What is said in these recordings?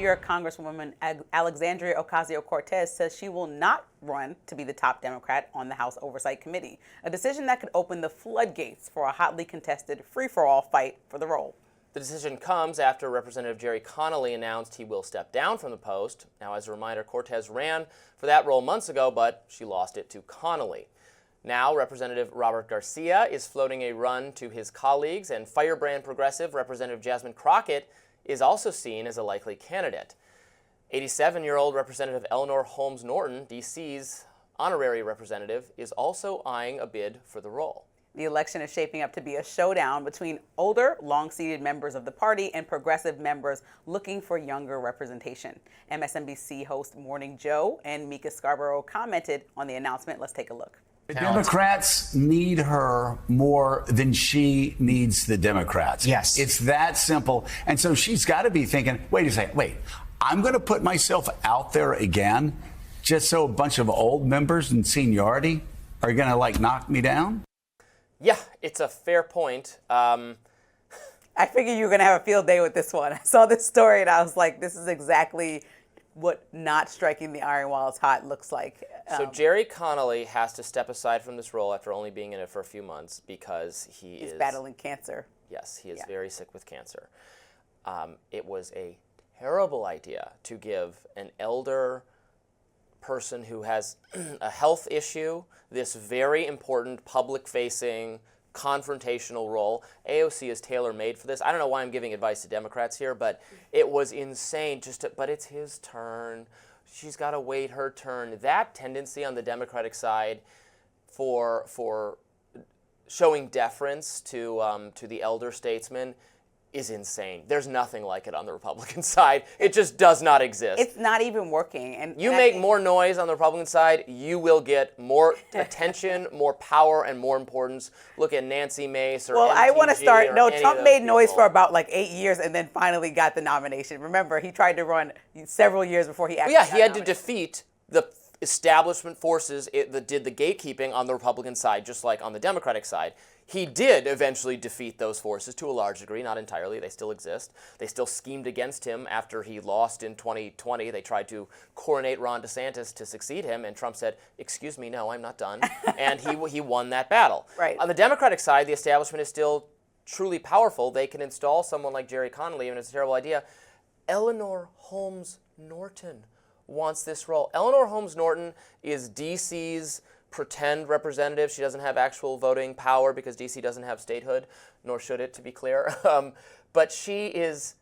York Congresswoman Alexandria Ocasio-Cortez says she will not run to be the top Democrat on the House Oversight Committee, a decision that could open the floodgates for a hotly contested free-for-all fight for the role. The decision comes after Representative Jerry Connolly announced he will step down from the post. Now, as a reminder, Cortez ran for that role months ago, but she lost it to Connolly. Now, Representative Robert Garcia is floating a run to his colleagues, and firebrand progressive Representative Jasmine Crockett is also seen as a likely candidate. 87-year-old Representative Eleanor Holmes Norton, D.C.'s honorary representative, is also eyeing a bid for the role. The election is shaping up to be a showdown between older, long-seated members of the party and progressive members looking for younger representation. MSNBC host Morning Joe and Mika Scarborough commented on the announcement. Let's take a look. The Democrats need her more than she needs the Democrats. Yes. It's that simple. And so she's got to be thinking, wait a second, I'm going to put myself out there again just so a bunch of old members and seniority are going to knock me down? Yeah, it's a fair point. I figured you were going to have a field day with this one. I saw this story and I was like, this is exactly what not striking the iron while it's hot looks like. So Jerry Connolly has to step aside from this role after only being in it for a few months because he's battling cancer. Yes, he is very sick with cancer. It was a terrible idea to give an elder person who has a health issue this very important public-facing confrontational role. AOC is tailor-made for this. I don't know why I'm giving advice to Democrats here, but it was insane. But it's his turn. She's got to wait her turn. That tendency on the Democratic side for showing deference to the elder statesman is insane. There's nothing like it on the Republican side. It just does not exist. It's not even working. And you make more noise on the Republican side, you will get more attention, more power, and more importance. Look at Nancy Mace or Well, I want to start. No, Trump made noise for about 8 years and then finally got the nomination. Remember, he tried to run several years before he actually got he had to defeat the establishment forces that did the gatekeeping on the Republican side, just like on the Democratic side. He did eventually defeat those forces to a large degree, not entirely. They still exist. They still schemed against him after he lost in 2020. They tried to coronate Ron DeSantis to succeed him, and Trump said, "Excuse me, no, I'm not done." And he won that battle. Right. On the Democratic side, the establishment is still truly powerful. They can install someone like Jerry Connolly, and it's a terrible idea. Eleanor Holmes Norton wants this role. Eleanor Holmes Norton is D.C.'s pretend representative. She doesn't have actual voting power because D.C. doesn't have statehood, nor should it, to be clear. But she is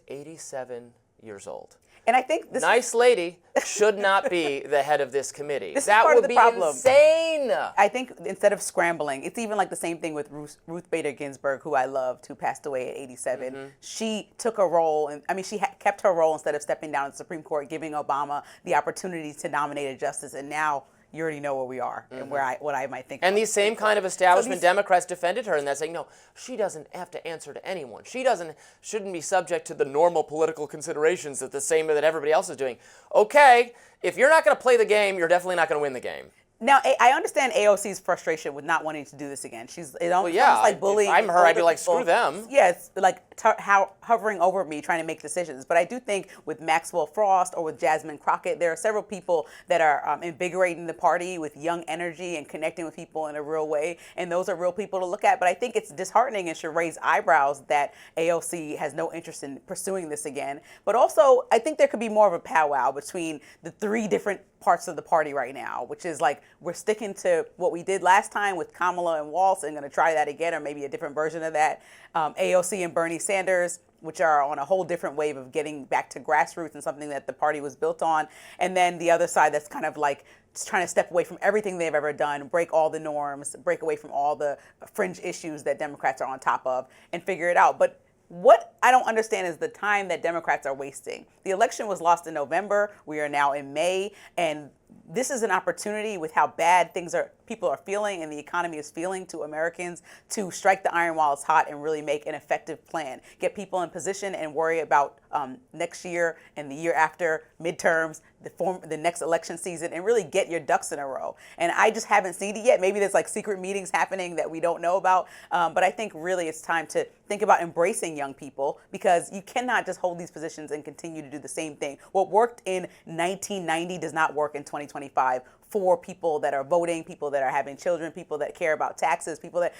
87 years old. And I think this nice lady should not be the head of this committee. This that is part would of the be problem. Insane. I think instead of scrambling, it's even like the same thing with Ruth Bader Ginsburg, who I loved, who passed away at 87. Mm-hmm. She took a role, and she kept her role instead of stepping down at the Supreme Court, giving Obama the opportunity to nominate a justice. And now you already know where we are and what I might think. And these same kind of establishment Democrats defended her, and they're saying, no, she doesn't have to answer to anyone. She shouldn't be subject to the normal political considerations that the same that everybody else is doing. Okay, if you're not going to play the game, you're definitely not going to win the game. Now, I understand AOC's frustration with not wanting to do this again. It's almost like bullying. If I'm her, I'd be like, screw them. Yeah, it's like hovering over me, trying to make decisions. But I do think with Maxwell Frost or with Jasmine Crockett, there are several people that are invigorating the party with young energy and connecting with people in a real way. And those are real people to look at. But I think it's disheartening and should raise eyebrows that AOC has no interest in pursuing this again. But also, I think there could be more of a powwow between the three different parts of the party right now, which is like we're sticking to what we did last time with Kamala and Walz and going to try that again, or maybe a different version of that. AOC and Bernie Sanders, which are on a whole different wave of getting back to grassroots and something that the party was built on. And then the other side that's kind of like just trying to step away from everything they've ever done, break all the norms, break away from all the fringe issues that Democrats are on top of and figure it out. But what I don't understand is the time that Democrats are wasting. The election was lost in November. We are now in May, and this is an opportunity with how bad people are feeling and the economy is feeling to Americans to strike the iron while it's hot and really make an effective plan. Get people in position and worry about next year and the year after, midterms, the next election season, and really get your ducks in a row. And I just haven't seen it yet. Maybe there's like secret meetings happening that we don't know about. But I think really it's time to think about embracing young people, because you cannot just hold these positions and continue to do the same thing. What worked in 1990 does not work in 2025 for people that are voting, people that are having children, people that care about taxes,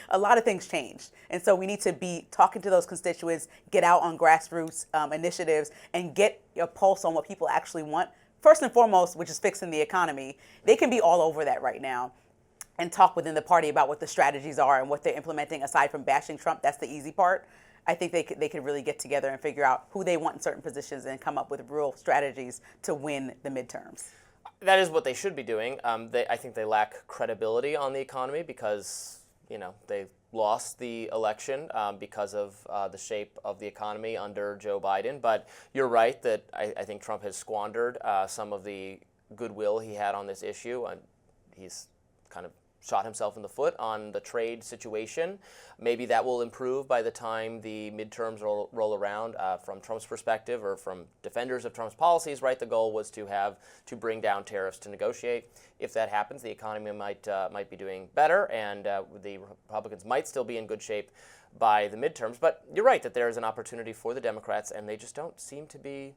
a lot of things changed. And so we need to be talking to those constituents, get out on grassroots initiatives, and get a pulse on what people actually want. First and foremost, which is fixing the economy. They can be all over that right now and talk within the party about what the strategies are and what they're implementing aside from bashing Trump. That's the easy part. I think they could really get together and figure out who they want in certain positions and come up with real strategies to win the midterms. That is what they should be doing. I think they lack credibility on the economy because, they lost the election because of the shape of the economy under Joe Biden. But you're right that I think Trump has squandered some of the goodwill he had on this issue. He's kind of shot himself in the foot on the trade situation. Maybe that will improve by the time the midterms roll around. From Trump's perspective, or from defenders of Trump's policies, right, the goal was to bring down tariffs to negotiate. If that happens, the economy might be doing better, and the Republicans might still be in good shape by the midterms. But you're right that there is an opportunity for the Democrats, and they just don't seem to be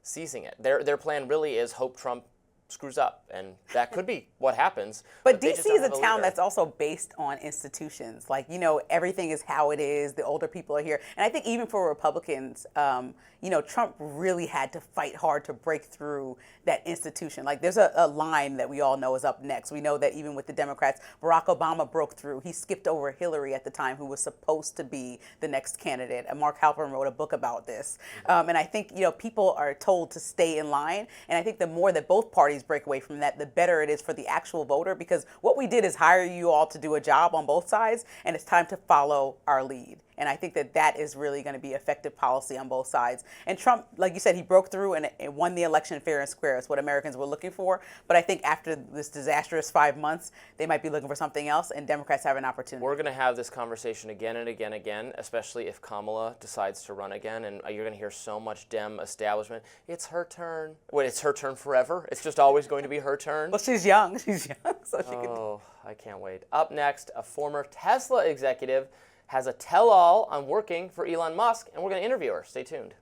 seizing it. Their plan really is hope Trump screws up, and that could be what happens. But DC is a town that's also based on institutions. Like, everything is how it is. The older people are here. And I think even for Republicans, Trump really had to fight hard to break through that institution. Like, there's a line that we all know is up next. We know that even with the Democrats, Barack Obama broke through. He skipped over Hillary at the time, who was supposed to be the next candidate. And Mark Halperin wrote a book about this. And I think, people are told to stay in line. And I think the more that both parties break away from that, the better it is for the actual voter, because what we did is hire you all to do a job on both sides, and it's time to follow our lead. And I think that is really going to be effective policy on both sides. And Trump, like you said, he broke through and won the election fair and square. It's what Americans were looking for. But I think after this disastrous 5 months, they might be looking for something else, and Democrats have an opportunity. We're going to have this conversation again and again, especially if Kamala decides to run again. And you're going to hear so much Dem establishment. It's her turn. Wait, it's her turn forever? It's just always going to be her turn? Well, she's young. So she can. Oh, I can't wait. Up next, a former Tesla executive has a tell-all on working for Elon Musk, and we're going to interview her. Stay tuned.